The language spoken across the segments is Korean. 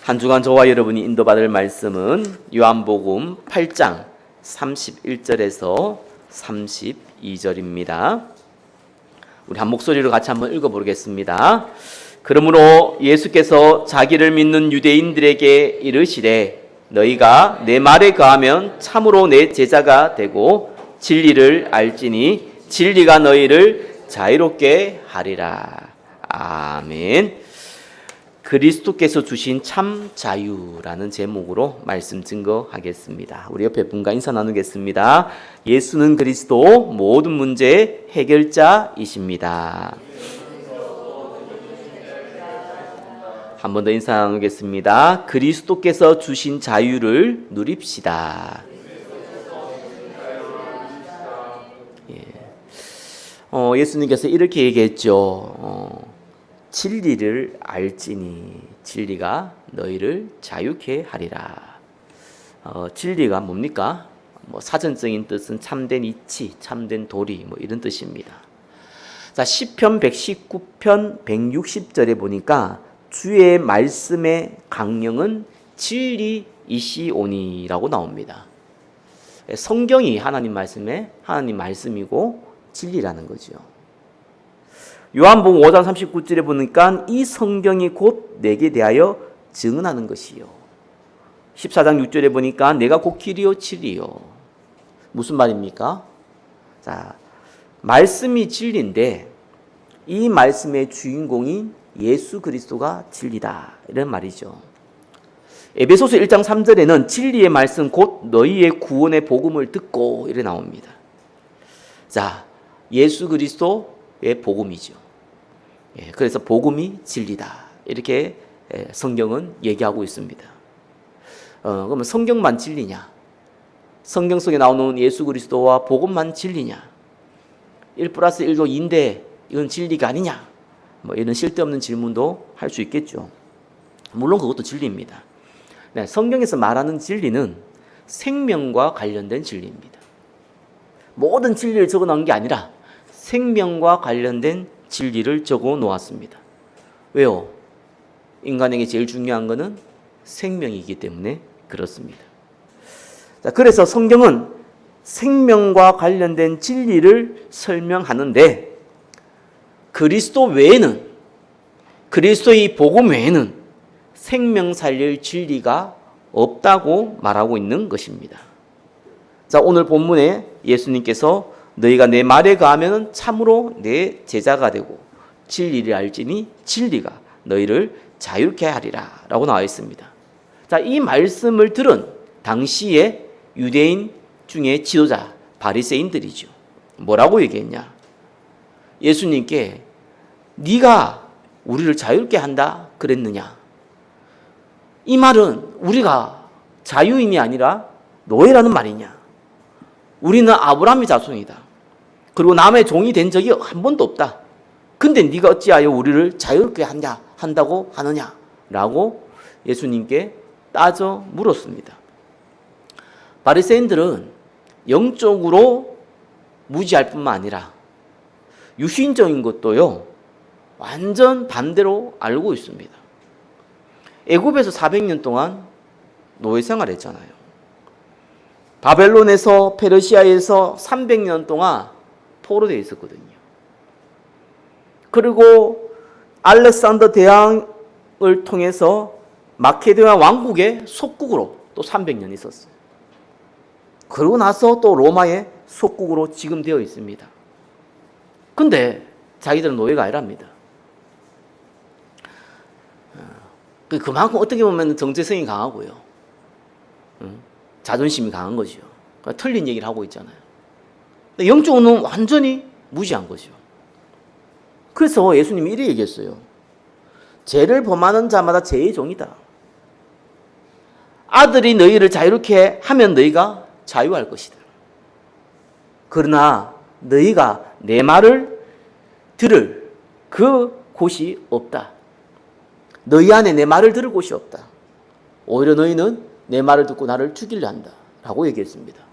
한 주간 저와 여러분이 인도받을 말씀은 요한복음 8장 31절에서 32절입니다. 우리 한 목소리로 같이 한번 읽어보겠습니다. 그러므로 예수께서 자기를 믿는 유대인들에게 이르시되 너희가 내 말에 거하면 참으로 내 제자가 되고 진리를 알지니 진리가 너희를 자유롭게 하리라. 아멘. 그리스도께서 주신 참 자유라는 제목으로 말씀 증거하겠습니다. 우리 옆에 분과 인사 나누겠습니다. 예수는 그리스도 모든 문제의 해결자이십니다. 한 번 더 인사 나누겠습니다. 그리스도께서 주신 자유를 누립시다. 예수님께서 이렇게 얘기했죠. 진리를 알지니 진리가 너희를 자유케 하리라. 진리가 뭡니까? 사전적인 뜻은 참된 이치, 참된 도리 이런 뜻입니다. 자, 시편 119편 160절에 보니까 주의 말씀의 강령은 진리이시오니라고 나옵니다. 성경이 하나님 말씀이고 진리라는 거죠. 요한복음 5장 39절에 보니까 이 성경이 곧 내게 대하여 증언하는 것이요. 14장 6절에 보니까 내가 곧 길이요 진리요. 무슨 말입니까? 자, 말씀이 진리인데 이 말씀의 주인공인 예수 그리스도가 진리다 이런 말이죠. 에베소서 1장 3절에는 진리의 말씀 곧 너희의 구원의 복음을 듣고 이래 나옵니다. 자, 예수 그리스도의 복음이죠. 그래서 복음이 진리다 이렇게 성경은 얘기하고 있습니다. 그러면 성경만 진리냐? 성경 속에 나오는 예수 그리스도와 복음만 진리냐? 1+1도 2인데 이건 진리가 아니냐? 이런 쓸데없는 질문도 할 수 있겠죠. 물론 그것도 진리입니다. 네, 성경에서 말하는 진리는 생명과 관련된 진리입니다. 모든 진리를 적어 놓은 게 아니라 생명과 관련된 진리를 적어 놓았습니다. 왜요? 인간에게 제일 중요한 것은 생명이기 때문에 그렇습니다. 자, 그래서 성경은 생명과 관련된 진리를 설명하는데 그리스도 외에는, 그리스도의 복음 외에는 생명 살릴 진리가 없다고 말하고 있는 것입니다. 자, 오늘 본문에 예수님께서 너희가 내 말에 거하면 참으로 내 제자가 되고 진리를 알지니 진리가 너희를 자유케 하리라 라고 나와 있습니다. 자, 이 말씀을 들은 당시의 유대인 중에 지도자 바리새인들이죠. 뭐라고 얘기했냐? 예수님께 네가 우리를 자유롭게 한다 그랬느냐? 이 말은 우리가 자유인이 아니라 노예라는 말이냐? 우리는 아브라함의 자손이다. 그리고 남의 종이 된 적이 한 번도 없다. 근데 네가 어찌하여 우리를 자유롭게 한다고 하느냐? 라고 예수님께 따져 물었습니다. 바리새인들은 영적으로 무지할 뿐만 아니라 유신적인 것도요 완전 반대로 알고 있습니다. 애굽에서 400년 동안 노예 생활했잖아요. 바벨론에서 페르시아에서 300년 동안 포로되어 있었거든요. 그리고 알렉산더 대왕을 통해서 마케도니아 왕국의 속국으로 또 300년 있었어요. 그러고 나서 또 로마의 속국으로 지금 되어 있습니다. 근데 자기들은 노예가 아니랍니다. 그만큼 어떻게 보면 정체성이 강하고요. 자존심이 강한 거죠. 그러니까 틀린 얘기를 하고 있잖아요. 영적으로는 완전히 무지한 거죠. 그래서 예수님이 이렇게 얘기했어요. 죄를 범하는 자마다 죄의 종이다. 아들이 너희를 자유롭게 하면 너희가 자유할 것이다. 그러나 너희가 내 말을 들을 그 곳이 없다. 너희 안에 내 말을 들을 곳이 없다. 오히려 너희는 내 말을 듣고 나를 죽이려 한다. 라고 얘기했습니다.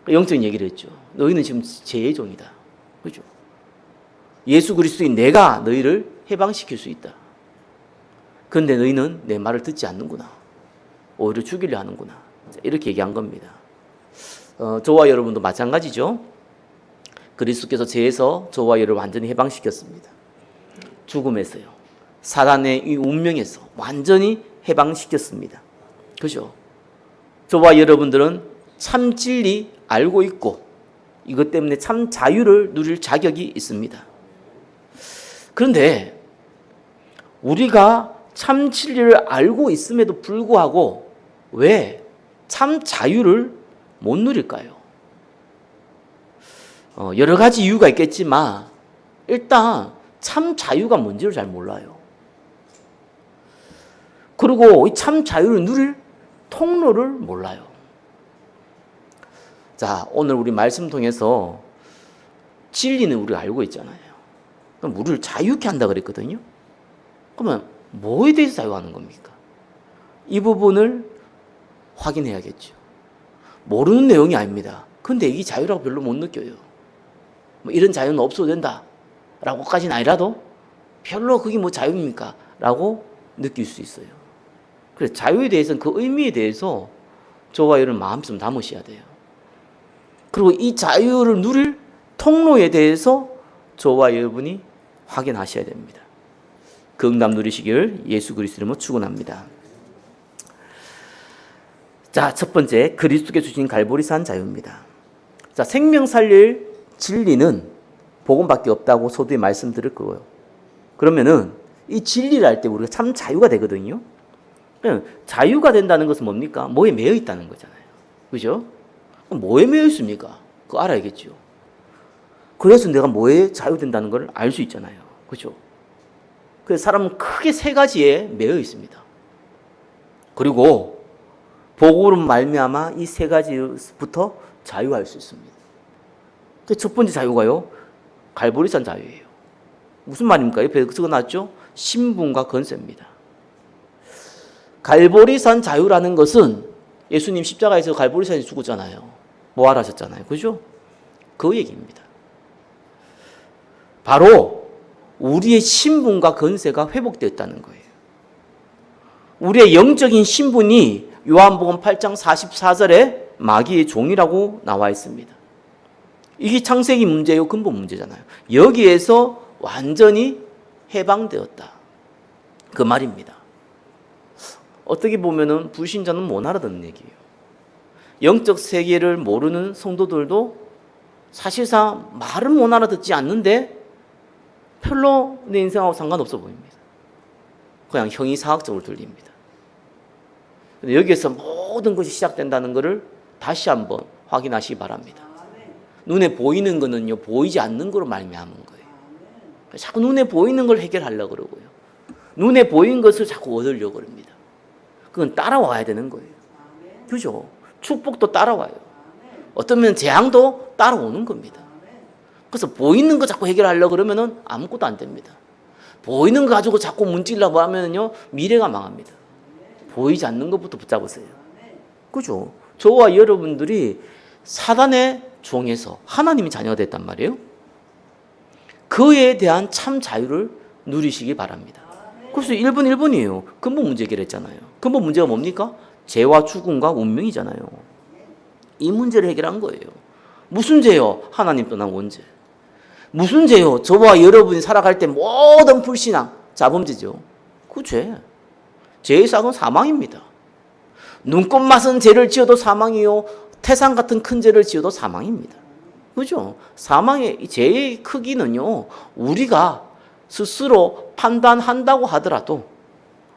영적인 얘기를 했죠. 너희는 지금 죄의 종이다. 그죠? 예수 그리스도인 내가 너희를 해방시킬 수 있다. 그런데 너희는 내 말을 듣지 않는구나. 오히려 죽이려 하는구나. 이렇게 얘기한 겁니다. 저와 여러분도 마찬가지죠. 그리스도께서 죄에서 저와 여러분을 완전히 해방시켰습니다. 죽음에서요. 사단의 이 운명에서 완전히 해방시켰습니다. 그죠? 저와 여러분들은 참 진리 알고 있고 이것 때문에 참 자유를 누릴 자격이 있습니다. 그런데 우리가 참 진리를 알고 있음에도 불구하고 왜 참 자유를 못 누릴까요? 여러 가지 이유가 있겠지만 일단 참 자유가 뭔지를 잘 몰라요. 그리고 이 참 자유를 누릴 통로를 몰라요. 자, 오늘 우리 말씀 통해서 진리는 우리가 알고 있잖아요. 그럼 우리를 자유케 한다 그랬거든요. 그러면 뭐에 대해서 자유하는 겁니까? 이 부분을 확인해야겠죠. 모르는 내용이 아닙니다. 근데 이게 자유라고 별로 못 느껴요. 뭐 이런 자유는 없어도 된다 라고까지는 아니라도 별로 그게 뭐 자유입니까? 라고 느낄 수 있어요. 그래서 자유에 대해서는 그 의미에 대해서 저와 여러분 마음씀 담으셔야 돼요. 그리고 이 자유를 누릴 통로에 대해서 저와 여러분이 확인하셔야 됩니다. 그 응답 누리시길 예수 그리스도 이름으로 축원합니다. 자, 첫 번째 그리스도께 주신 갈보리산 자유입니다. 자, 생명 살릴 진리는 복음밖에 없다고 서두에 말씀드릴 거예요. 그러면은 이 진리를 할 때 우리가 참 자유가 되거든요. 자유가 된다는 것은 뭡니까? 뭐에 매여 있다는 거잖아요. 그죠? 뭐에 매여 있습니까? 그거 알아야겠죠. 그래서 내가 뭐에 자유된다는 걸 알 수 있잖아요. 그죠? 그래서 사람은 크게 세 가지에 매여 있습니다. 그리고 복음으로 말미암아 이 세 가지부터 자유할 수 있습니다. 첫 번째 자유가요, 갈보리산 자유예요. 무슨 말입니까? 옆에 적어놨죠? 신분과 권세입니다. 갈보리산 자유라는 것은 예수님 십자가에서 갈보리산에 죽었잖아요. 부활하셨잖아요. 그죠? 그 얘기입니다. 바로 우리의 신분과 권세가 회복되었다는 거예요. 우리의 영적인 신분이 요한복음 8장 44절에 마귀의 종이라고 나와 있습니다. 이게 창세기 문제요, 근본 문제잖아요. 여기에서 완전히 해방되었다. 그 말입니다. 어떻게 보면은 불신자는 못 알아듣는 얘기예요. 영적 세계를 모르는 성도들도 사실상 말은 못 알아듣지 않는데 별로 내 인생하고 상관없어 보입니다. 그냥 형이상학적으로 들립니다. 여기에서 모든 것이 시작된다는 것을 다시 한번 확인하시기 바랍니다. 눈에 보이는 거는요, 보이지 않는 거로 말미암은 거예요. 자꾸 눈에 보이는 걸 해결하려고 그러고요. 눈에 보이는 것을 자꾸 얻으려고 합니다. 그건 따라와야 되는 거예요. 그죠? 축복도 따라와요. 어쩌면 재앙도 따라오는 겁니다. 그래서 보이는 거 자꾸 해결하려고 그러면은 아무것도 안 됩니다. 보이는 거 가지고 자꾸 문지르려고 하면은요, 미래가 망합니다. 보이지 않는 것부터 붙잡으세요. 그죠? 저와 여러분들이 사단의 종에서 하나님이 자녀가 됐단 말이에요. 그에 대한 참 자유를 누리시기 바랍니다. 그래서 1번 1번이에요. 근본 문제 해결했잖아요. 근본 문제가 뭡니까? 죄와 죽음과 운명이잖아요. 이 문제를 해결한 거예요. 무슨 죄요? 하나님 떠난 원죄. 무슨 죄요? 저와 여러분이 살아갈 때 모든 불신앙, 자범죄죠. 그 죄. 죄의 삭은 사망입니다. 눈꽃 맛은 죄를 지어도 사망이요, 태산 같은 큰 죄를 지어도 사망입니다. 그죠? 사망의 죄의 크기는요, 우리가 스스로 판단한다고 하더라도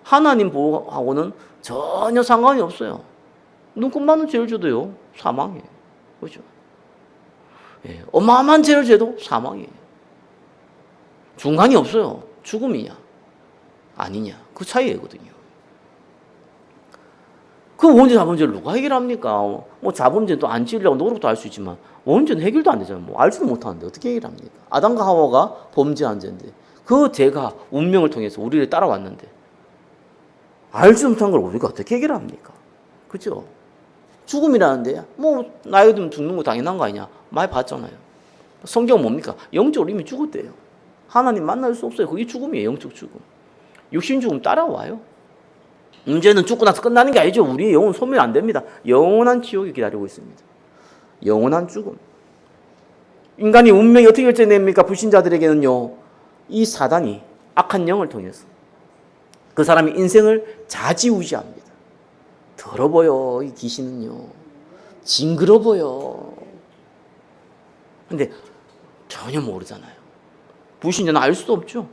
하나님 보호하고는 전혀 상관이 없어요. 눈꽃 많은 죄를 져도요, 사망이에요. 그죠? 예, 어마어마한 죄를 져도 사망이에요. 중간이 없어요. 죽음이냐 아니냐, 그 차이거든요. 그 원죄 자범죄를 누가 해결합니까? 뭐 자범죄는 또 안 지으려고 노력도 할 수 있지만 원죄는 해결도 안 되잖아요. 뭐 알지도 못하는데 어떻게 해결합니까? 아담과 하와가 범죄한 죄인데 그 죄가 운명을 통해서 우리를 따라왔는데 알지 못한 걸 우리가 어떻게 해결합니까? 그죠? 죽음이라는데 뭐 나이가 들면 죽는 거 당연한 거 아니냐? 많이 봤잖아요. 성경은 뭡니까? 영적으로 이미 죽었대요. 하나님 만날 수 없어요. 그게 죽음이에요. 영적 죽음. 육신 죽음 따라와요. 문제는 죽고 나서 끝나는 게 아니죠. 우리의 영혼 소멸 안 됩니다. 영원한 지옥이 기다리고 있습니다. 영원한 죽음. 인간이 운명이 어떻게 결정됩니까? 불신자들에게는요, 이 사단이 악한 영을 통해서 그 사람의 인생을 좌지우지합니다. 더러워요, 이 귀신은요. 징그러 보여. 근데 전혀 모르잖아요. 불신자는 알 수도 없죠.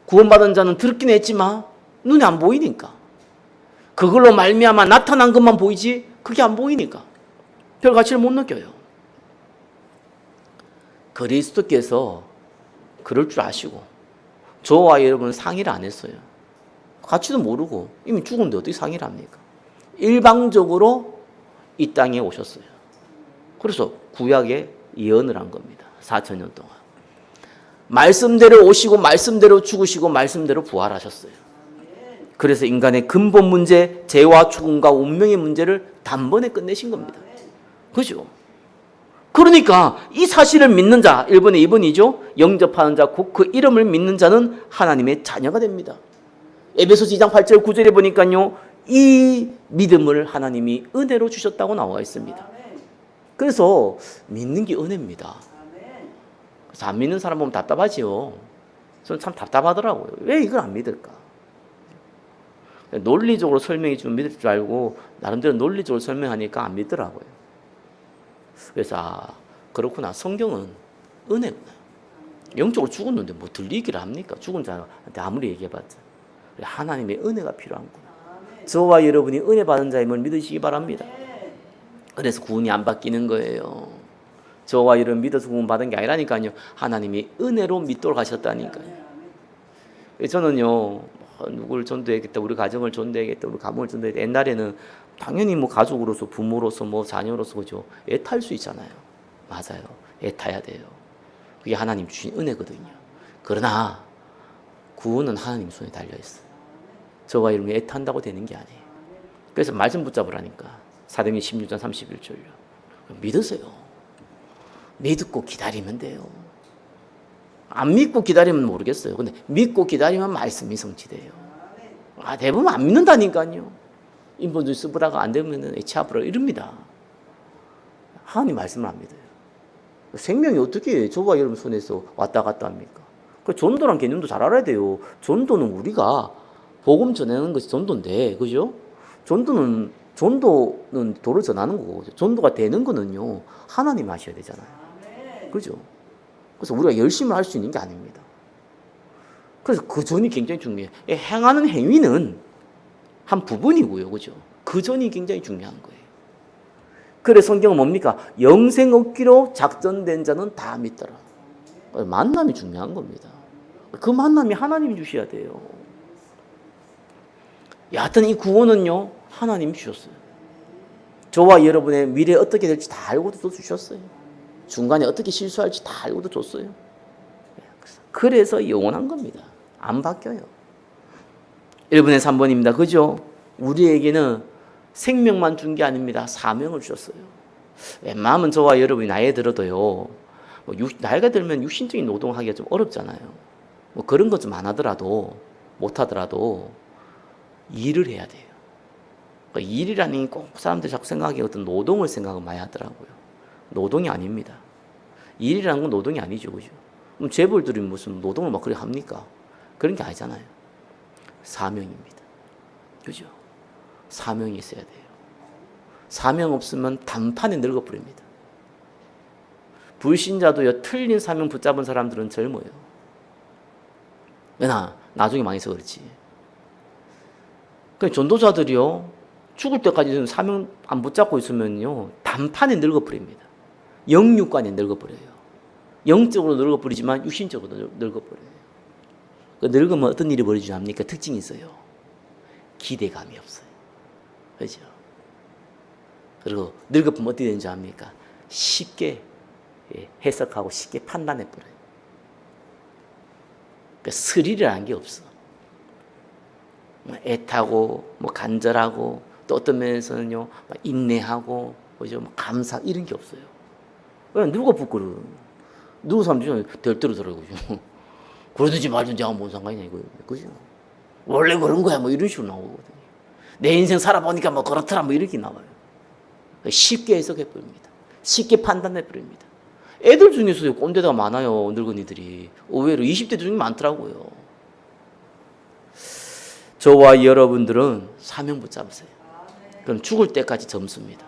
구원받은 자는 들었긴 했지만 눈에 안 보이니까. 그걸로 말미암아 나타난 것만 보이지 그게 안 보이니까 별 가치를 못 느껴요. 그리스도께서 그럴 줄 아시고 저와 여러분은 상의를 안 했어요. 가치도 모르고 이미 죽은데 어떻게 상의를 합니까? 일방적으로 이 땅에 오셨어요. 그래서 구약에 예언을 한 겁니다. 4,000년 동안. 말씀대로 오시고 말씀대로 죽으시고 말씀대로 부활하셨어요. 그래서 인간의 근본 문제, 죄와 죽음과 운명의 문제를 단번에 끝내신 겁니다. 그죠? 그러니까 이 사실을 믿는 자, 1번에 2번이죠. 영접하는 자, 곧 그 이름을 믿는 자는 하나님의 자녀가 됩니다. 에베소서 2장 8절 9절에 보니까요, 이 믿음을 하나님이 은혜로 주셨다고 나와 있습니다. 그래서 믿는 게 은혜입니다. 그래서 안 믿는 사람 보면 답답하지요. 저는 참 답답하더라고요. 왜 이걸 안 믿을까? 논리적으로 설명해 주면 믿을 줄 알고 나름대로 논리적으로 설명하니까 안 믿더라고요. 그래서 그렇구나. 성경은 은혜구나. 영적으로 죽었는데 뭐 들리기를 합니까? 죽은 자한테 아무리 얘기해봤자. 하나님의 은혜가 필요한구나. 저와 여러분이 은혜 받은 자임을 믿으시기 바랍니다. 그래서 구원이 안 바뀌는 거예요. 저와 여러분 믿어서 구원 받은 게 아니라니까요. 하나님이 은혜로 믿도록 하셨다니까요. 저는요, 누구를 전도해야겠다, 우리 가정을 전도해야겠다, 우리 가문을 전도해야겠다. 옛날에는 당연히 뭐 가족으로서, 부모로서, 뭐 자녀로서 그죠. 애탈 수 있잖아요. 맞아요. 애타야 돼요. 그게 하나님 주신 은혜거든요. 그러나 구원은 하나님 손에 달려 있어요. 저와 여러분이 애탄다고 되는 게 아니에요. 그래서 말씀 붙잡으라니까. 사도행전 16장 31절요. 믿으세요. 믿고 기다리면 돼요. 안 믿고 기다리면 모르겠어요. 근데 믿고 기다리면 말씀이 성취돼요. 대부분 안 믿는다니까요. 인본주의 쓰보다가 안 되면 에치아브라 이럽니다. 하나님 말씀을 안 믿어요. 생명이 어떻게 저와 여러분 손에서 왔다 갔다 합니까? 그 전도란 개념도 잘 알아야 돼요. 전도는 우리가 복음 전하는 것이 전도인데, 그죠? 전도는 도를 전하는 거고, 전도가 되는 거는요, 하나님 하셔야 되잖아요. 그죠? 그래서 우리가 열심히 할 수 있는 게 아닙니다. 그래서 그 전이 굉장히 중요해요. 행하는 행위는 한 부분이고요. 그죠? 그 전이 굉장히 중요한 거예요. 그래서 성경은 뭡니까? 영생 얻기로 작정된 자는 다 믿더라. 만남이 중요한 겁니다. 그 만남이 하나님이 주셔야 돼요. 여하튼 이 구원은요, 하나님이 주셨어요. 저와 여러분의 미래 어떻게 될지 다 알고도 주셨어요. 중간에 어떻게 실수할지 다 알고도 줬어요. 그래서 영원한 겁니다. 안 바뀌어요. 1번에 3번입니다. 그죠? 우리에게는 생명만 준 게 아닙니다. 사명을 주셨어요. 웬만하면 저와 여러분이 나이에 들어도요, 나이가 들면 육신적인 노동하기가 좀 어렵잖아요. 뭐 그런 것 좀 안 하더라도, 못 하더라도 일을 해야 돼요. 그러니까 일이라는 게 꼭 사람들이 자꾸 생각하기에 어떤 노동을 생각을 많이 하더라고요. 노동이 아닙니다. 일이라는 건 노동이 아니죠. 그죠? 그럼 재벌들이 무슨 노동을 막 그렇게 합니까? 그런 게 아니잖아요. 사명입니다. 그죠? 사명이 있어야 돼요. 사명 없으면 단판에 늙어버립니다. 불신자도요, 틀린 사명 붙잡은 사람들은 젊어요. 왜냐? 나중에 망해서 그렇지. 그러니까 전도자들이요, 죽을 때까지 사명 안 붙잡고 있으면요, 단판에 늙어버립니다. 영육간에 늙어버려요. 영적으로 늙어버리지만 육신적으로 늙어버려요. 늙으면 어떤 일이 벌어지지 않습니까? 특징이 있어요. 기대감이 없어요. 그렇죠? 그리고 늙어보면 어떻게 되는지 압니까? 쉽게 해석하고 쉽게 판단해버려요. 그러니까 스릴이라는 게 없어. 애타고, 간절하고, 또 어떤 면에서는요, 인내하고, 그죠? 감사, 이런 게 없어요. 왜? 누가 부끄러워? 누구 사람 중에 덜 떨어더라고요. 그러든지 말든지 하면 뭔 상관이냐 이거예요. 그죠? 원래 그런 거야 뭐 이런 식으로 나오거든요. 내 인생 살아보니까 뭐 그렇더라 뭐 이렇게 나와요. 쉽게 해석해 버립니다. 쉽게 판단해 버립니다. 애들 중에서도 꼰대가 많아요. 늙은이들이. 의외로 20대 중에 많더라고요. 저와 여러분들은 사명 붙잡으세요. 그럼 죽을 때까지 점수입니다.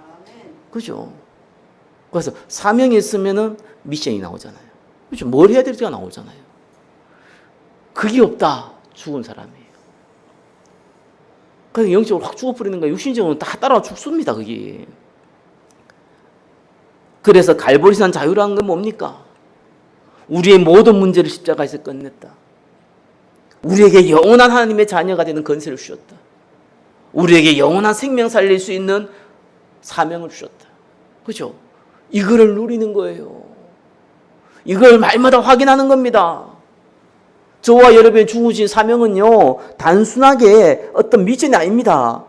그죠? 그래서 사명이 있으면은 미션이 나오잖아요. 그죠? 뭘 해야 될지가 나오잖아요. 그게 없다. 죽은 사람이에요. 그래서 영적으로 확 죽어버리는 거예요. 육신적으로 다 따라와 죽습니다. 그게. 그래서 갈보리산 자유라는 건 뭡니까? 우리의 모든 문제를 십자가에서 끝냈다. 우리에게 영원한 하나님의 자녀가 되는 건세를 주셨다. 우리에게 영원한 생명 살릴 수 있는 사명을 주셨다. 그죠? 이거를 누리는 거예요. 이걸 말마다 확인하는 겁니다. 저와 여러분의 주신 사명은요, 단순하게 어떤 미션이 아닙니다.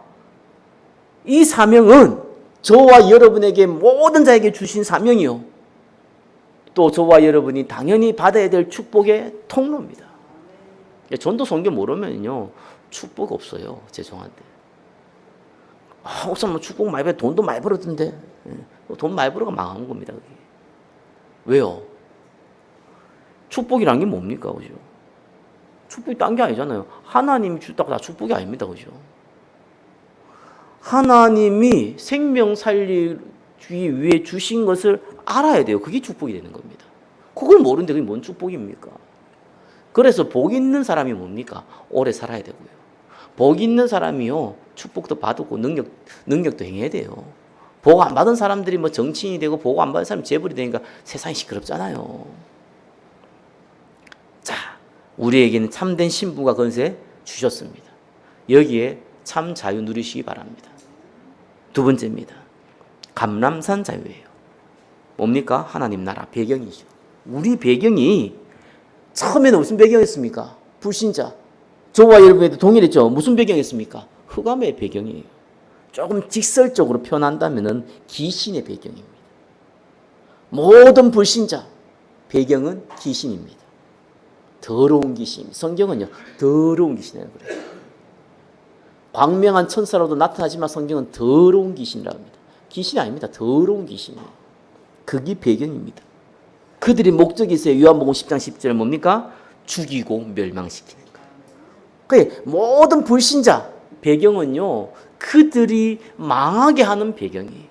이 사명은 저와 여러분에게 모든 자에게 주신 사명이요. 또 저와 여러분이 당연히 받아야 될 축복의 통로입니다. 전도 성경 모르면요, 축복 없어요. 죄송한데. 혹시 뭐 축복 많이 벌 돈도 많이 벌었던데. 돈 많이 벌어가 망한 겁니다. 그게. 왜요? 축복이란 게 뭡니까? 그죠? 축복이 딴 게 아니잖아요. 하나님이 주다고 다 축복이 아닙니다. 그죠? 하나님이 생명 살리기 위해 주신 것을 알아야 돼요. 그게 축복이 되는 겁니다. 그걸 모르는데 그게 뭔 축복입니까? 그래서 복 있는 사람이 뭡니까? 오래 살아야 되고요. 복 있는 사람이요, 축복도 받고 능력도 행해야 돼요. 복 안 받은 사람들이 뭐 정치인이 되고 복 안 받은 사람이 재벌이 되니까 세상이 시끄럽잖아요. 자, 우리에게는 참된 신분과 건세 주셨습니다. 여기에 참 자유 누리시기 바랍니다. 두 번째입니다. 감람산 자유예요. 뭡니까? 하나님 나라 배경이죠. 우리 배경이 처음에는 무슨 배경이었습니까? 불신자. 저와 여러분에도 동일했죠. 무슨 배경이었습니까? 흑암의 배경이에요. 조금 직설적으로 표현한다면 귀신의 배경입니다. 모든 불신자 배경은 귀신입니다. 더러운 귀신. 성경은요, 더러운 귀신이라고 그래요. 광명한 천사로도 나타나지만 성경은 더러운 귀신이라고 합니다. 귀신이 아닙니다. 더러운 귀신이에요. 그게 배경입니다. 그들의 목적이 있어요. 요한복음 10장 10절에 뭡니까? 죽이고 멸망시키는 거예요. 그러니까 모든 불신자 배경은요, 그들이 망하게 하는 배경이에요.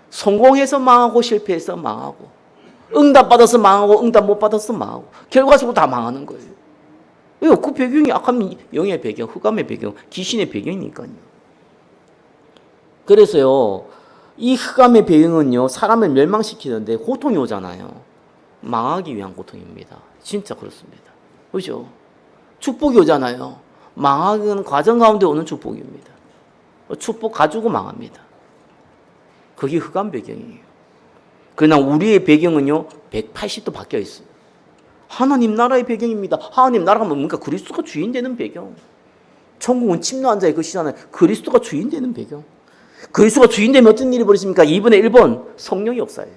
성공해서 망하고 실패해서 망하고 응답 받아서 망하고 응답 못 받아서 망하고 결과적으로 다 망하는 거예요. 왜요? 그 배경이 악한 영의 배경, 흑암의 배경, 귀신의 배경이니까요. 그래서요, 이 흑암의 배경은요, 사람을 멸망시키는데 고통이 오잖아요. 망하기 위한 고통입니다. 진짜 그렇습니다. 그죠? 축복이 오잖아요. 망하는 과정 가운데 오는 축복입니다. 축복 가지고 망합니다. 그게 흑암 배경이에요. 그러나 우리의 배경은요, 180도 바뀌어 있어요. 하나님 나라의 배경입니다. 하나님 나라가 뭡니까? 그리스도가 주인 되는 배경. 천국은 침노한 자의 것이잖아요. 그리스도가 주인 되는 배경. 그리스도가 주인 되면 어떤 일이 벌어집니까? 2번에 1번 성령의 역사예요.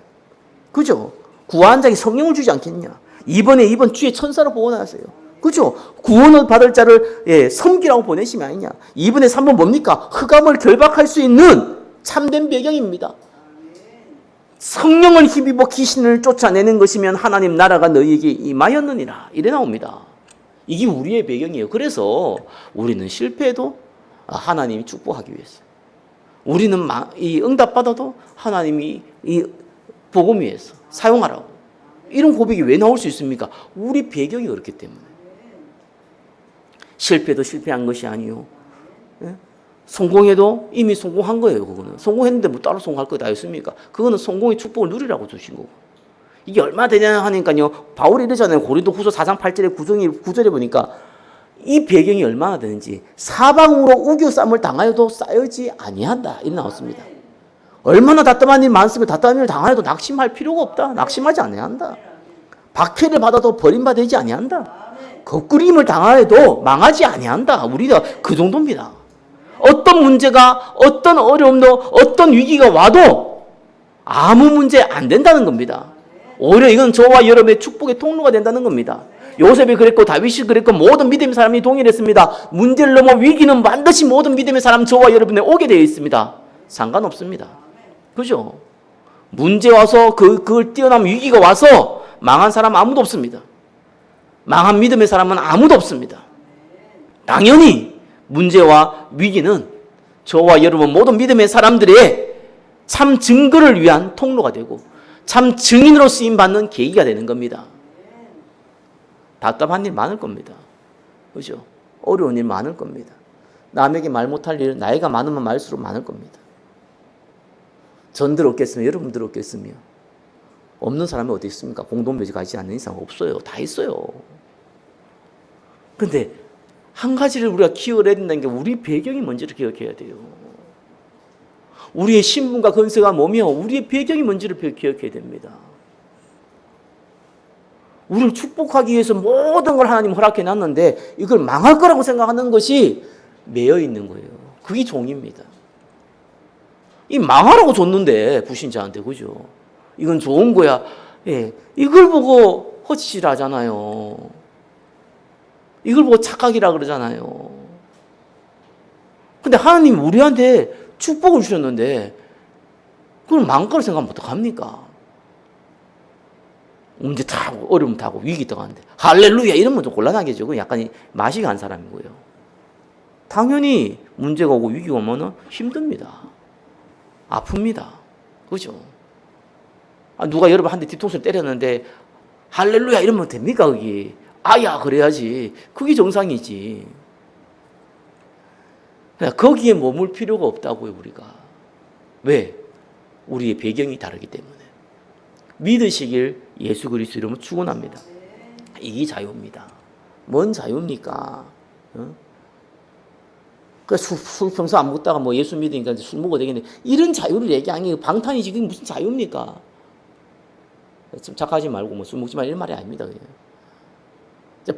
그죠? 구한 자에게 성령을 주지 않겠냐? 2번에 2번 주의 천사로 보내하세요. 그죠? 구원을 받을 자를 섬기라고 보내시면 아니냐? 2번에 3번 뭡니까? 흑암을 결박할 수 있는 참된 배경입니다. 성령을 힘입어 귀신을 쫓아내는 것이면 하나님 나라가 너희에게 임하였느니라. 이래 나옵니다. 이게 우리의 배경이에요. 그래서 우리는 실패해도 하나님이 축복하기 위해서. 우리는 이 응답받아도 하나님이 이 복음 위해서 사용하라고. 이런 고백이 왜 나올 수 있습니까? 우리 배경이 그렇기 때문에. 실패도 실패한 것이 아니요. 성공해도 이미 성공한 거예요. 그거는 성공했는데 뭐 따로 성공할 거 다 있습니까? 그거는 성공의 축복을 누리라고 주신 거고. 이게 얼마 되냐 하니까요, 바울이 이러잖아요. 고린도후서 4장 8절에 9절에 보니까 이 배경이 얼마나 되는지. 사방으로 우겨쌈을 당하여도 쌓여지 아니한다. 이렇게 나왔습니다. 얼마나 답답한 일 많습니다. 답답한 일을 당하여도 낙심할 필요가 없다. 낙심하지 아니한다. 박해를 받아도 버림받지 아니한다. 거꾸림을 당하여도 망하지 아니한다. 우리가 그 정도입니다. 어떤 문제가, 어떤 어려움도, 어떤 위기가 와도 아무 문제 안 된다는 겁니다. 오히려 이건 저와 여러분의 축복의 통로가 된다는 겁니다. 요셉이 그랬고 다윗이 그랬고 모든 믿음의 사람이 동일했습니다. 문제를 넘어 위기는 반드시 모든 믿음의 사람 저와 여러분에 오게 되어 있습니다. 상관없습니다. 그죠? 문제 와서 그걸 뛰어넘은 위기가 와서 망한 사람 아무도 없습니다. 망한 믿음의 사람은 아무도 없습니다. 당연히 문제와 위기는 저와 여러분 모든 믿음의 사람들의 참 증거를 위한 통로가 되고 참 증인으로 쓰임받는 계기가 되는 겁니다. 답답한 일 많을 겁니다. 그죠? 어려운 일 많을 겁니다. 남에게 말 못할 일 나이가 많으면 많을수록 많을 겁니다. 전들 없겠으며 여러분들 없겠으며 없는 사람이 어디 있습니까? 공동묘지 가지 않는 이상 없어요. 다 있어요. 근데 한 가지를 우리가 키워내야 된다는 게 우리 배경이 뭔지를 기억해야 돼요. 우리의 신분과 건세가 뭐며 우리의 배경이 뭔지를 기억해야 됩니다. 우리를 축복하기 위해서 모든 걸 하나님 허락해 놨는데 이걸 망할 거라고 생각하는 것이 매여 있는 거예요. 그게 종입니다. 이 망하라고 줬는데 불신자한테 그죠? 이건 좋은 거야. 예, 이걸 보고 허치질하잖아요. 이걸 보고 착각이라 그러잖아요. 근데 하나님이 우리한테 축복을 주셨는데 그걸 망할 거라고 생각하면 어떡합니까? 문제 타고 어려움 타고 위기 떠가는데 할렐루야 이러면 좀 곤란하겠죠. 그건 약간 맛이 간 사람이고요. 당연히 문제가 오고 위기가 오면 힘듭니다. 아픕니다. 그죠? 누가 여러분 한 대 뒤통수를 때렸는데 할렐루야 이러면 됩니까? 그게 아야 그래야지. 그게 정상이지. 거기에 머물 필요가 없다고요. 우리가. 왜? 우리의 배경이 다르기 때문에. 믿으시길 예수 그리스도 이름으로 축원합니다. 이게 자유입니다. 뭔 자유입니까? 술 평소 안 먹다가 뭐 예수 믿으니까 술 먹어도 되겠네. 이런 자유를 얘기하는 게 방탄이지. 그게 무슨 자유입니까? 좀 착하지 말고 뭐 술 먹지 말 이런 말이 아닙니다.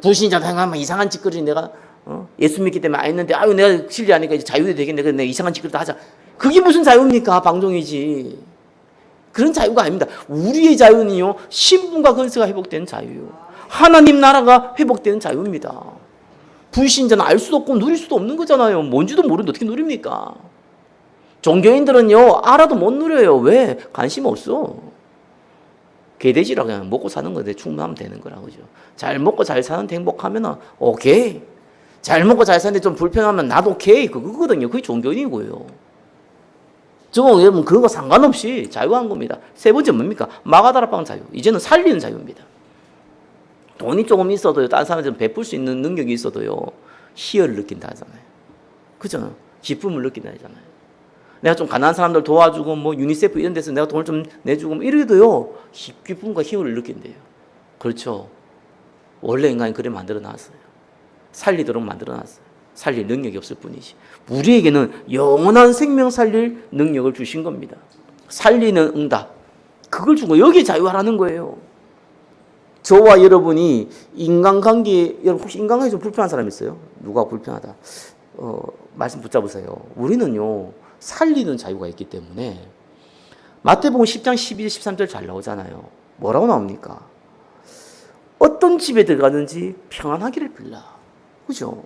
불신자 생각하면 이상한 짓거리 내가 예수 믿기 때문에 안 했는데 아유 내가 신뢰하니까 이제 자유도 되겠네. 내가 이상한 짓거리 다 하자. 그게 무슨 자유입니까? 방종이지. 그런 자유가 아닙니다. 우리의 자유는요 신분과 건세가 회복되는 자유요. 하나님 나라가 회복되는 자유입니다. 불신자는 알 수도 없고 누릴 수도 없는 거잖아요. 뭔지도 모르는데 어떻게 누립니까? 종교인들은요 알아도 못 누려요. 왜? 관심 없어. 개돼지라 그냥 먹고 사는 건데 충분하면 되는 거라 그죠. 잘 먹고 잘 사는데 행복하면 오케이. 잘 먹고 잘 사는데 좀 불편하면 나도 오케이. 그거거든요. 그게 종교인이고요. 여러분 그런 거 상관없이 자유한 겁니다. 세 번째 뭡니까? 마가다락방 자유. 이제는 살리는 자유입니다. 돈이 조금 있어도요, 다른 사람한테 베풀 수 있는 능력이 있어도요, 희열을 느낀다 하잖아요. 그죠? 기쁨을 느낀다 하잖아요. 내가 좀 가난한 사람들 도와주고, 뭐, 유니세프 이런 데서 내가 돈을 좀 내주고, 뭐 이래도요, 기쁨과 희열을 느낀대요. 그렇죠. 원래 인간이 그래 만들어 놨어요. 살리도록 만들어 놨어요. 살릴 능력이 없을 뿐이지. 우리에게는 영원한 생명 살릴 능력을 주신 겁니다. 살리는 응답. 그걸 주고, 여기에 자유하라는 거예요. 저와 여러분이 인간관계, 여러분 혹시 인간관계 좀 불편한 사람 있어요? 누가 불편하다? 말씀 붙잡으세요. 우리는요, 살리는 자유가 있기 때문에 마태복음 10장 12절 13절 잘 나오잖아요. 뭐라고 나옵니까? 어떤 집에 들어가든지 평안하기를 빌라. 그죠?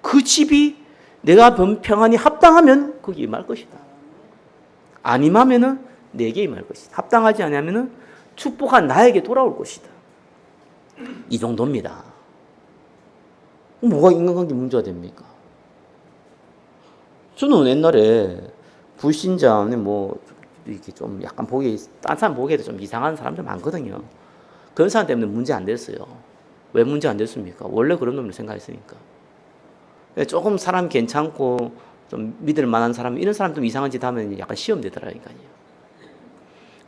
그 집이 내가 평안이 합당하면 거기 임할 것이다. 안 임하면은 내게 임할 것이다. 합당하지 않으면은 축복한 나에게 돌아올 것이다. 이 정도입니다. 뭐가 인간관계 문제가 됩니까? 저는 옛날에 불신자는 뭐 이렇게 좀 약간 딴 사람 보기에도 좀 이상한 사람들 많거든요. 그런 사람 때문에 문제 안 됐어요. 왜 문제 안 됐습니까? 원래 그런 놈을 생각했으니까. 조금 사람 괜찮고 좀 믿을 만한 사람, 이런 사람 좀 이상한 짓 하면 약간 시험되더라니까요.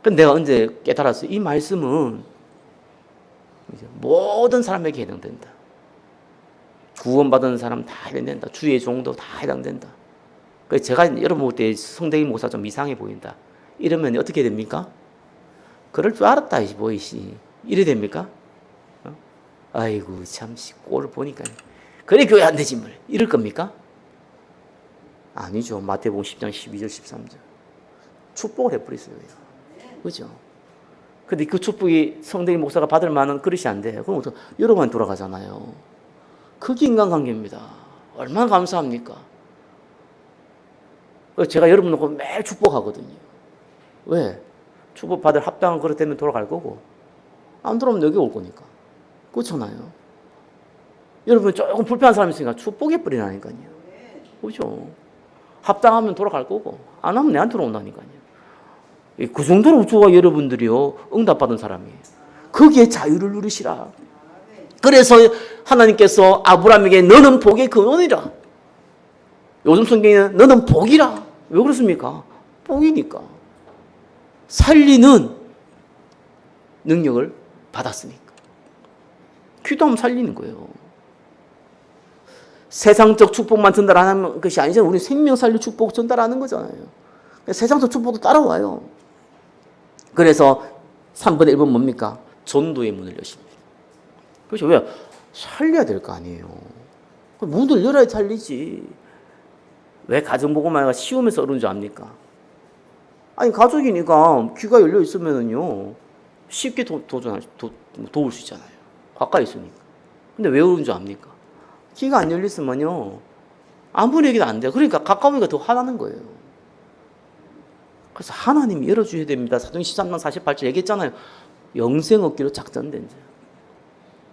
근데 내가 언제 깨달았어요? 이 말씀은 모든 사람에게 해당된다. 구원받은 사람 다 해당된다. 주의 종도 다 해당된다. 그래서 제가 여러분 볼 때 성대기 목사 좀 이상해 보인다. 이러면 어떻게 됩니까? 그럴 줄 알았다, 보이시. 이래 됩니까? 아이고, 참, 꼴을 보니까. 그래, 교회 안 되지, 뭘. 이럴 겁니까? 아니죠. 마태복음 10장 12절, 13절. 축복을 해버렸어요. 그죠? 근데 그 축복이 성대기 목사가 받을 만한 그릇이 안 돼. 그럼 어떡해? 여러분한테 돌아가잖아요. 그게 인간관계입니다. 얼마나 감사합니까? 제가 여러분 놓고 매일 축복하거든요. 왜? 축복받을 합당한 그릇 되면 돌아갈 거고, 안 돌아오면 여기 올 거니까. 그렇잖아요. 여러분 조금 불편한 사람이 있으니까 축복의 뿌리라니까요. 그죠? 합당하면 돌아갈 거고, 안 하면 내한테 들어온다니까요. 그 정도로 저와 여러분들이요, 응답받은 사람이에요. 거기에 자유를 누리시라. 그래서 하나님께서 아브라함에게 너는 복의 근원이라. 요즘 성경에는 너는 복이라. 왜 그렇습니까? 복이니까. 살리는 능력을 받았으니까. 기도하면 살리는 거예요. 세상적 축복만 전달하는 것이 아니잖아요. 우리 생명 살릴 축복 전달하는 거잖아요. 세상적 축복도 따라와요. 그래서 3분의 1번 뭡니까? 전도의 문을 여십니다. 그렇죠. 왜? 살려야 될 거 아니에요. 문을 열어야 살리지. 왜 가정보고마가 쉬우면서 어려운 줄 압니까? 아니, 가족이니까 귀가 열려 있으면은요, 쉽게 도울 수 있잖아요. 가까이 있으니까. 근데 왜 어려운 줄 압니까? 귀가 안 열려 있으면요, 아무리 얘기도 안 돼요. 그러니까 가까우니까 더 화나는 거예요. 그래서 하나님이 열어주셔야 됩니다. 사도행 13장 48절 얘기했잖아요. 영생 얻기로 작전된 자.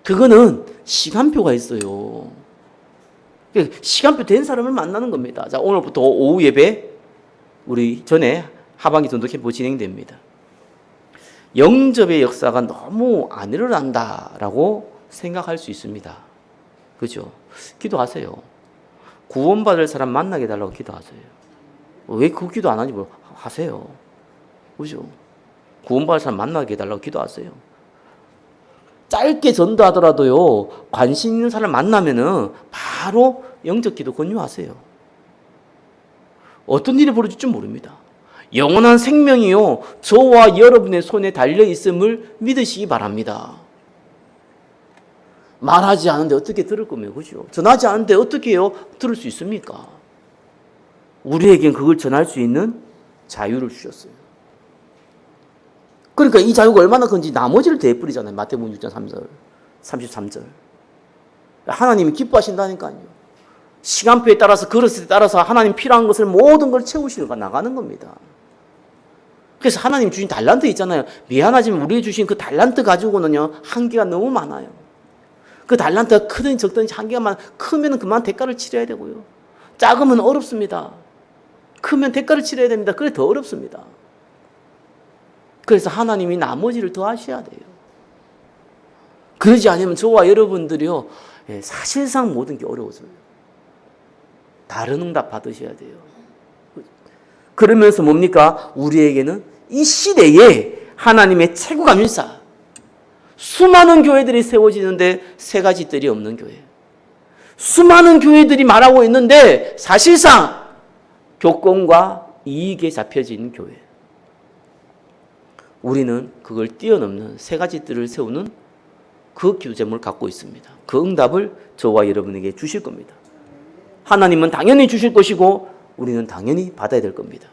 그거는 시간표가 있어요. 시간표 된 사람을 만나는 겁니다. 자, 오늘부터 오후 예배 우리 전에 하반기 전도 캠프 진행됩니다. 영접의 역사가 너무 안 일어난다라고 생각할 수 있습니다. 그죠? 기도하세요. 구원받을 사람 만나게 해달라고 기도하세요. 왜 그 기도 안 하지? 하세요. 그죠? 구원받을 사람 만나게 해달라고 기도하세요. 짧게 전도하더라도요, 관심 있는 사람 만나면은 바로 영적 기도 권유하세요. 어떤 일이 벌어질지 모릅니다. 영원한 생명이요, 저와 여러분의 손에 달려 있음을 믿으시기 바랍니다. 말하지 않은데 어떻게 들을 거며, 그죠? 전하지 않은데 어떻게 해요? 들을 수 있습니까? 우리에겐 그걸 전할 수 있는 자유를 주셨어요. 그러니까 이 자유가 얼마나 큰지 나머지를 대뿌리잖아요. 마태복음 6장 3절, 33절. 하나님이 기뻐하신다니까요. 시간표에 따라서, 그릇에 따라서 하나님 필요한 것을 모든 걸 채우시려고 나가는 겁니다. 그래서 하나님 주신 달란트 있잖아요. 미안하지만 우리 주신 그 달란트 가지고는요, 한계가 너무 많아요. 그 달란트가 크든 적든지 한계가 많아. 크면 그만 대가를 치러야 되고요. 작으면 어렵습니다. 크면 대가를 치러야 됩니다. 그래 더 어렵습니다. 그래서 하나님이 나머지를 더 하셔야 돼요. 그러지 않으면 저와 여러분들이요, 사실상 모든 게 어려워져요. 다른 응답 받으셔야 돼요. 그러면서 뭡니까? 우리에게는 이 시대에 하나님의 최고 감일사, 수많은 교회들이 세워지는데 세 가지 뜰이 없는 교회. 수많은 교회들이 말하고 있는데 사실상 교권과 이익에 잡혀진 교회. 우리는 그걸 뛰어넘는 세 가지 뜰을 세우는 그 기도제목을 갖고 있습니다. 그 응답을 저와 여러분에게 주실 겁니다. 하나님은 당연히 주실 것이고 우리는 당연히 받아야 될 겁니다.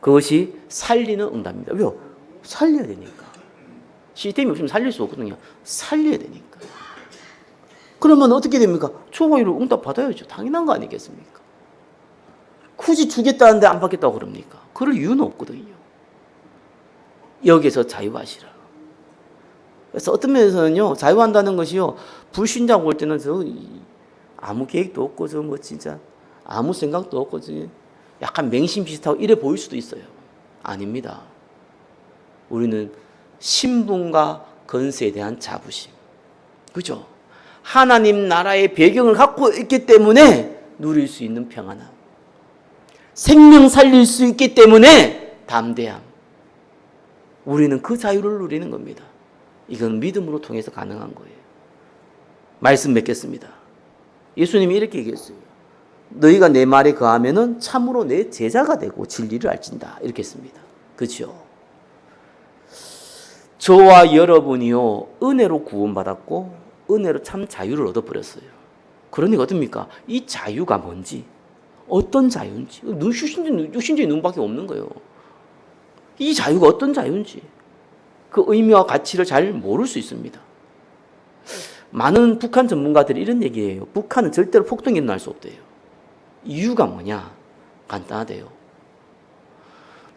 그것이 살리는 응답입니다. 왜요? 살려야 되니까. 시스템이 없으면 살릴 수 없거든요. 살려야 되니까. 그러면 어떻게 됩니까? 저와 여러분 응답 받아야죠. 당연한 거 아니겠습니까? 굳이 주겠다는데 안 받겠다고 그럽니까? 그럴 이유는 없거든요. 여기에서 자유하시라. 그래서 어떤 면에서는요, 자유한다는 것이요, 불신자고 볼 때는 아무 계획도 없고, 진짜 아무 생각도 없고, 약간 맹신 비슷하고 이래 보일 수도 있어요. 아닙니다. 우리는 신분과 건세에 대한 자부심. 그죠? 하나님 나라의 배경을 갖고 있기 때문에 누릴 수 있는 평안함. 생명 살릴 수 있기 때문에 담대함. 우리는 그 자유를 누리는 겁니다. 이건 믿음으로 통해서 가능한 거예요. 말씀 맺겠습니다. 예수님이 이렇게 얘기했어요. 너희가 내 말에 거하면은 참으로 내 제자가 되고 진리를 알진다. 이렇게 했습니다. 그렇죠? 저와 여러분이요, 은혜로 구원받았고 은혜로 참 자유를 얻어버렸어요. 그러니까 어떻습니까? 이 자유가 뭔지, 어떤 자유인지, 육신주의 눈밖에 없는 거예요. 이 자유가 어떤 자유인지, 그 의미와 가치를 잘 모를 수 있습니다. 많은 북한 전문가들이 이런 얘기예요. 북한은 절대로 폭동이 일어날 수 없대요. 이유가 뭐냐? 간단하대요.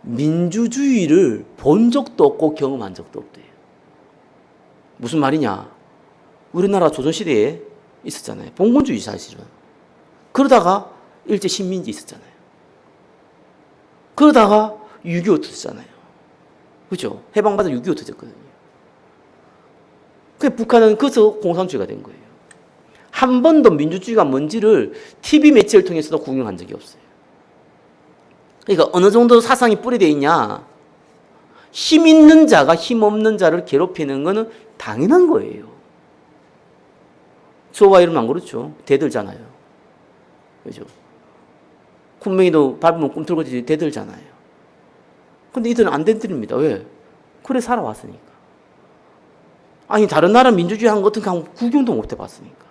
민주주의를 본 적도 없고 경험한 적도 없대요. 무슨 말이냐? 우리나라 조선시대에 있었잖아요. 봉건주의 사실은. 그러다가 일제 식민지 있었잖아요. 그러다가 6.25 터졌잖아요. 그죠? 해방받아 6.25 터졌거든요. 그래서 북한은 그래서 공산주의가 된 거예요. 한 번도 민주주의가 뭔지를 TV 매체를 통해서도 구경한 적이 없어요. 그러니까 어느 정도 사상이 뿌리되어 있냐? 힘 있는 자가 힘 없는 자를 괴롭히는 것은 당연한 거예요. 저와 이러면 안 그렇죠. 대들잖아요. 그죠? 군명이도 밟으면 꿈틀거리지 대들잖아요. 근데 이들은 안 대들입니다. 왜? 그래 살아왔으니까. 아니 다른 나라 민주주의 한 것 같은 거 구경도 못 해봤으니까.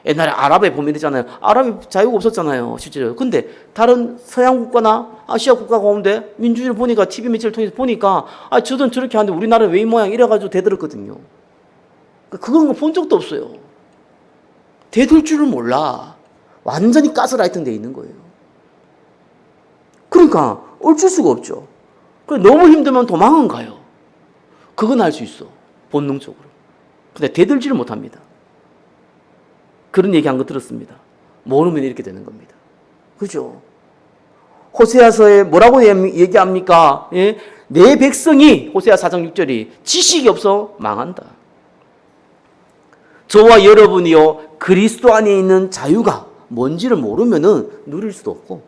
옛날에 아랍에 보면 있잖아요. 아랍에 자유가 없었잖아요. 실제로. 근데 다른 서양 국가나 아시아 국가 가운데 민주주의를 보니까 TV 매체를 통해서 보니까 저든 저렇게 하는데 우리나라 왜 이 모양 이래가지고 대들었거든요. 그런 거 본 적도 없어요. 대들 줄을 몰라. 완전히 가스라이팅 돼 있는 거예요. 그러니까 어쩔 수가 없죠. 너무 힘들면 도망은 가요. 그건 알 수 있어. 본능적으로. 근데 대들지를 못합니다. 그런 얘기한 거 들었습니다. 모르면 이렇게 되는 겁니다. 그죠? 호세아서에 뭐라고 얘기합니까? 예? 내 백성이 호세아 4장 6절이 지식이 없어 망한다. 저와 여러분이요 그리스도 안에 있는 자유가 뭔지를 모르면은 누릴 수도 없고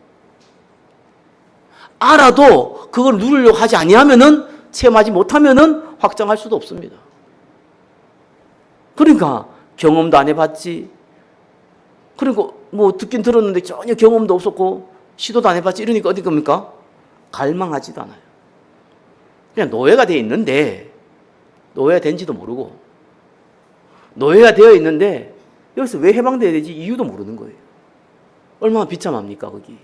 알아도 그걸 누리려고 하지 아니하면은 체험하지 못하면은 확장할 수도 없습니다. 그러니까 경험도 안 해봤지. 그리고 뭐 듣긴 들었는데 전혀 경험도 없었고 시도도 안 해봤지. 이러니까 어디 겁니까? 갈망하지도 않아요. 그냥 노예가 되어 있는데 노예가 된지도 모르고 노예가 되어 있는데 여기서 왜 해방돼야 되지? 이유도 모르는 거예요. 얼마나 비참합니까 거기.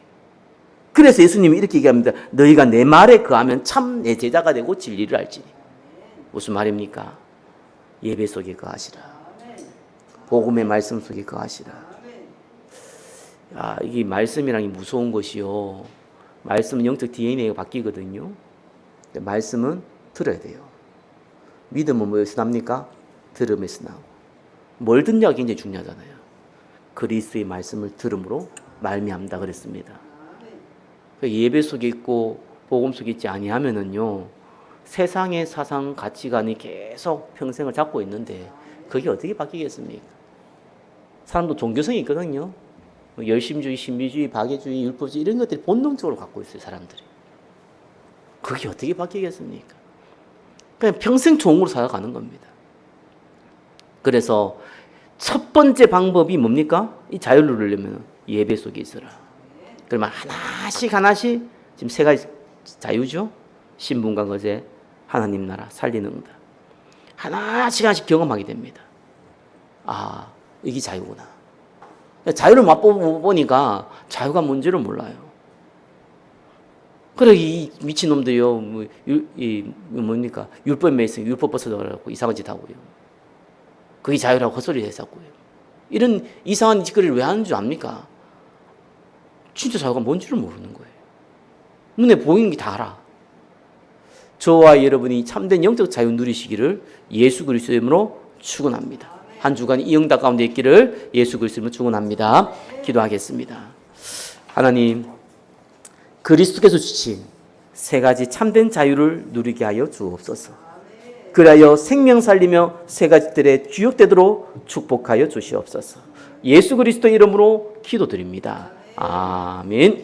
그래서 예수님이 이렇게 얘기합니다. 너희가 내 말에 거하면 참 내 제자가 되고 진리를 알지. 무슨 말입니까? 예배 속에 거하시라. 복음의 말씀 속에 거하시라. 이게 말씀이란 게 무서운 것이요. 말씀은 영적 DNA가 바뀌거든요. 말씀은 들어야 돼요. 믿음은 뭐에서 납니까? 들음에서 나오고. 뭘 듣냐가 굉장히 중요하잖아요. 그리스도의 말씀을 들음으로 말미암다 그랬습니다. 예배 속에 있고 복음 속에 있지 아니하면은요 세상의 사상 가치관이 계속 평생을 잡고 있는데 그게 어떻게 바뀌겠습니까? 사람도 종교성이 있거든요. 열심주의, 신비주의, 박애주의, 율법주의 이런 것들이 본능적으로 갖고 있어요. 사람들이. 그게 어떻게 바뀌겠습니까? 그냥 평생 종으로 살아가는 겁니다. 그래서 첫 번째 방법이 뭡니까? 이 자유를 누리려면 예배 속에 있어라. 그러면 하나씩 지금 세 가지 자유죠. 신분과 거제, 하나님 나라, 살리는 응답. 하나씩 경험하게 됩니다. 이게 자유구나. 자유를 맛보니까 자유가 뭔지를 몰라요. 그래 이 미친놈들이요. 뭡니까? 율법 매있으면 율법 벗어나라고 이상한 짓 하고요. 그게 자유라고 헛소리 했었고요. 이런 이상한 짓거리를 왜 하는 줄 압니까? 진짜 자유가 뭔지를 모르는 거예요. 눈에 보이는 게 다 알아. 저와 여러분이 참된 영적 자유 누리시기를 예수 그리스도의 이름으로 축원합니다. 한 주간 이 응답 가운데 있기를 예수 그리스도의 이름으로 축원합니다. 기도하겠습니다. 하나님, 그리스도께서 주신 세 가지 참된 자유를 누리게 하여 주옵소서. 그리하여 생명 살리며 세 가지들의 주역되도록 축복하여 주시옵소서. 예수 그리스도의 이름으로 기도드립니다. 아멘.